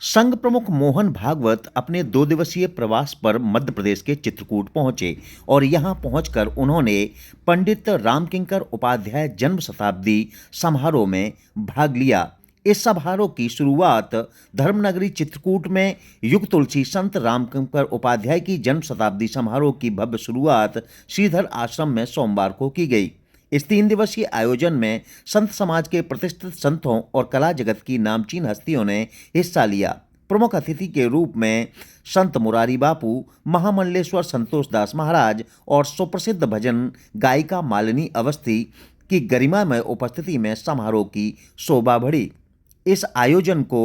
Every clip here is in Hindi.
संघ प्रमुख मोहन भागवत अपने 2 दिवसीय प्रवास पर मध्य प्रदेश के चित्रकूट पहुंचे और यहां पहुंचकर उन्होंने पंडित रामकिंकर उपाध्याय जन्म शताब्दी समारोह में भाग लिया। इस समारोह की शुरुआत धर्मनगरी चित्रकूट में युग तुलसी संत रामकिंकर उपाध्याय की जन्म शताब्दी समारोह की भव्य शुरुआत श्रीधर आश्रम में सोमवार को की गई। इस 3 दिवसीय आयोजन में संत समाज के प्रतिष्ठित संतों और कला जगत की नामचीन हस्तियों ने हिस्सा लिया। प्रमुख अतिथि के रूप में संत मुरारी बापू, महामंडलेश्वर संतोष दास महाराज और सुप्रसिद्ध भजन गायिका मालिनी अवस्थी की गरिमामय उपस्थिति में समारोह की शोभा बढ़ी। इस आयोजन को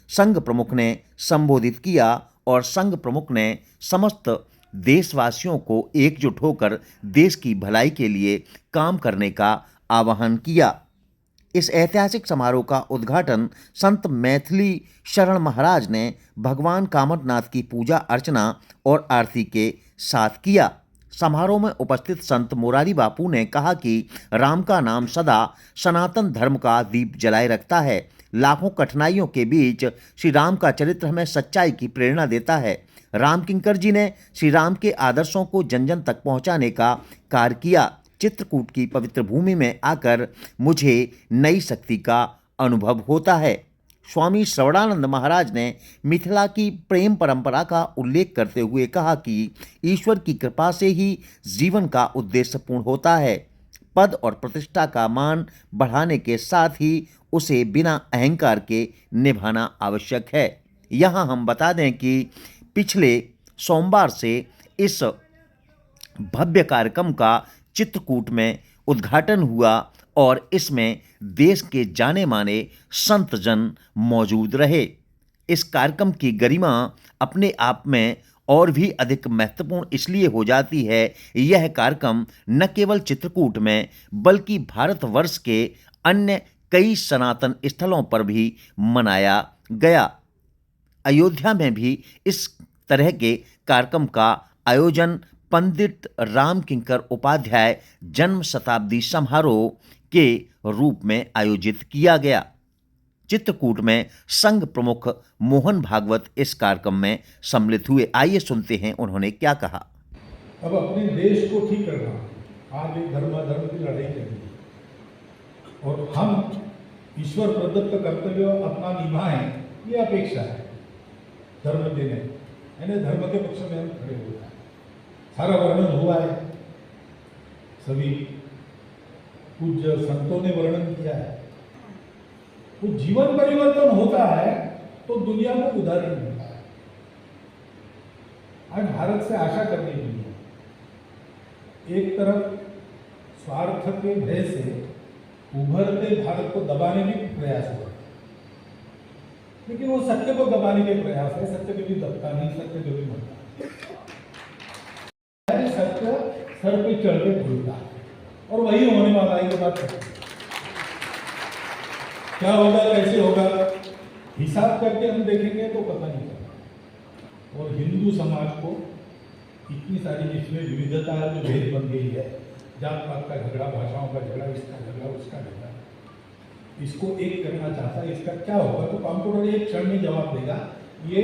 संघ प्रमुख ने संबोधित किया और संघ प्रमुख ने समस्त देशवासियों को एकजुट होकर देश की भलाई के लिए काम करने का आह्वान किया। इस ऐतिहासिक समारोह का उद्घाटन संत मैथिली शरण महाराज ने भगवान कामरनाथ की पूजा अर्चना और आरती के साथ किया। समारोह में उपस्थित संत मुरारी बापू ने कहा कि राम का नाम सदा सनातन धर्म का दीप जलाए रखता है। लाखों कठिनाइयों के बीच श्री राम का चरित्र हमें सच्चाई की प्रेरणा देता है। रामकिंकर जी ने श्री राम के आदर्शों को जन जन तक पहुंचाने का कार्य किया। चित्रकूट की पवित्र भूमि में आकर मुझे नई शक्ति का अनुभव होता है। स्वामी श्रवणानंद महाराज ने मिथिला की प्रेम परंपरा का उल्लेख करते हुए कहा कि ईश्वर की कृपा से ही जीवन का उद्देश्य पूर्ण होता है। पद और प्रतिष्ठा का मान बढ़ाने के साथ ही उसे बिना अहंकार के निभाना आवश्यक है। यहाँ हम बता दें कि पिछले सोमवार से इस भव्य कार्यक्रम का चित्रकूट में उद्घाटन हुआ और इसमें देश के जाने माने संत जन मौजूद रहे। इस कार्यक्रम की गरिमा अपने आप में और भी अधिक महत्वपूर्ण इसलिए हो जाती है, यह कार्यक्रम न केवल चित्रकूट में बल्कि भारतवर्ष के अन्य कई सनातन स्थलों पर भी मनाया गया। अयोध्या में भी इस तरह के कार्यक्रम का आयोजन पंडित रामकिंकर उपाध्याय जन्म शताब्दी समारोह के रूप में आयोजित किया गया। चित्रकूट में संघ प्रमुख मोहन भागवत इस कार्यक्रम में सम्मिलित हुए। आइए सुनते हैं उन्होंने क्या कहा। अब अपने देश को ठीक करना, आज एक धर्माधर्म की लड़ाई करनी और हम ईश्वर प्रदत्त कर्तव्य अपना निभाएं, ये अपेक्षा है धर्म देने, यानी धर्म के पक्ष में हम खड़े हुए हैं। सारा वर्णन हुआ है, सभी पूज्य संतों ने वर्णन किया है। तो जीवन परिवर्तन होता है तो दुनिया को उदाहरण मिलता है। आज भारत से आशा करनी चाहिए, एक तरफ स्वार्थ के भय से उभरते भारत को दबाने के प्रयास हुआ, लेकिन वो सत्य को दबाने के प्रयास है। सत्य कभी दबता नहीं, सत्य कभी मरता। सत्य सर पे चढ़ के बोलता है और वही होने वाला है। ये बात क्या होगा, कैसे होगा, हिसाब करके हम देखेंगे तो पता नहीं चलता। और हिंदू समाज को इतनी सारी इसमें विविधता है, जो भेद बन गई है, जात पात का झगड़ा, भाषाओं का झगड़ा, इसका झगड़ा, उसका झगड़ा, इसको एक करना चाहता है। इसका क्या होगा तो कंप्यूटर एक क्षण में जवाब देगा, ये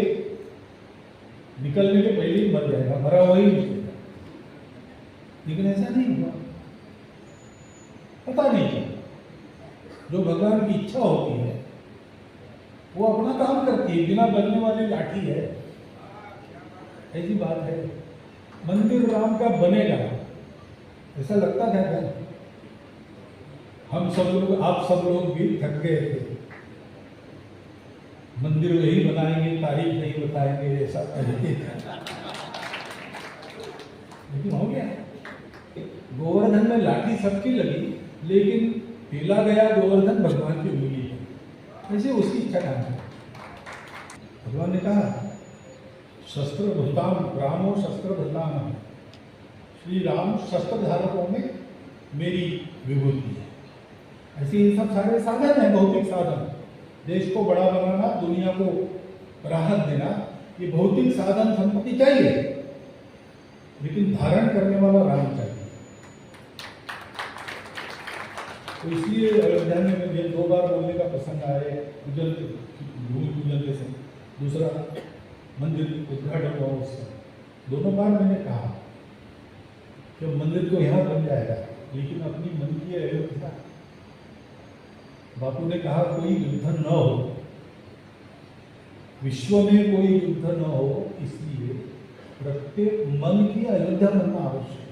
निकलने के पहले ही मर जाएगा, मरा हुआ ही निकलेगा। लेकिन ऐसा नहीं हुआ, पता नहीं क्या। जो भगवान की इच्छा होती है वो अपना काम करती है, बिना बनने वाली लाठी है, ऐसी बात है। मंदिर राम का बनेगा ऐसा लगता था क्या? हम सब लोग, आप सब लोग भी थक गए थे, मंदिर वही बनाएंगे, तारीख नहीं बताएंगे, ऐसा लेकिन हो गया। गोवर्धन में लाठी सबकी लगी, लेकिन पीला गया गोवर्धन भगवान की उंगली है। ऐसे उसकी इच्छा है। भगवान ने कहा शस्त्र भृताम रामो शस्त्र भृताम, श्री राम शस्त्र धारकों में मेरी विभूति है। ऐसे ये सब सारे साधन है, भौतिक साधन। देश को बड़ा बनाना, दुनिया को राहत देना, ये भौतिक साधन संपत्ति चाहिए, लेकिन धारण करने वाला राम चाहिए। तो इसलिए अयोध्या में मुझे 2 बार बोलने का प्रसंग आया है, भूमि पूजन के समय। दूसरा मंदिर उद्घाटन हुआ उसका, दोनों बार मैंने कहा कि मंदिर तो यहाँ बन जाएगा, लेकिन अपनी मन की अयोध्या। बापू ने कहा कोई युद्ध न हो, विश्व में कोई युद्ध न हो, इसलिए प्रत्येक मन की अयोध्या बनना आवश्यक है।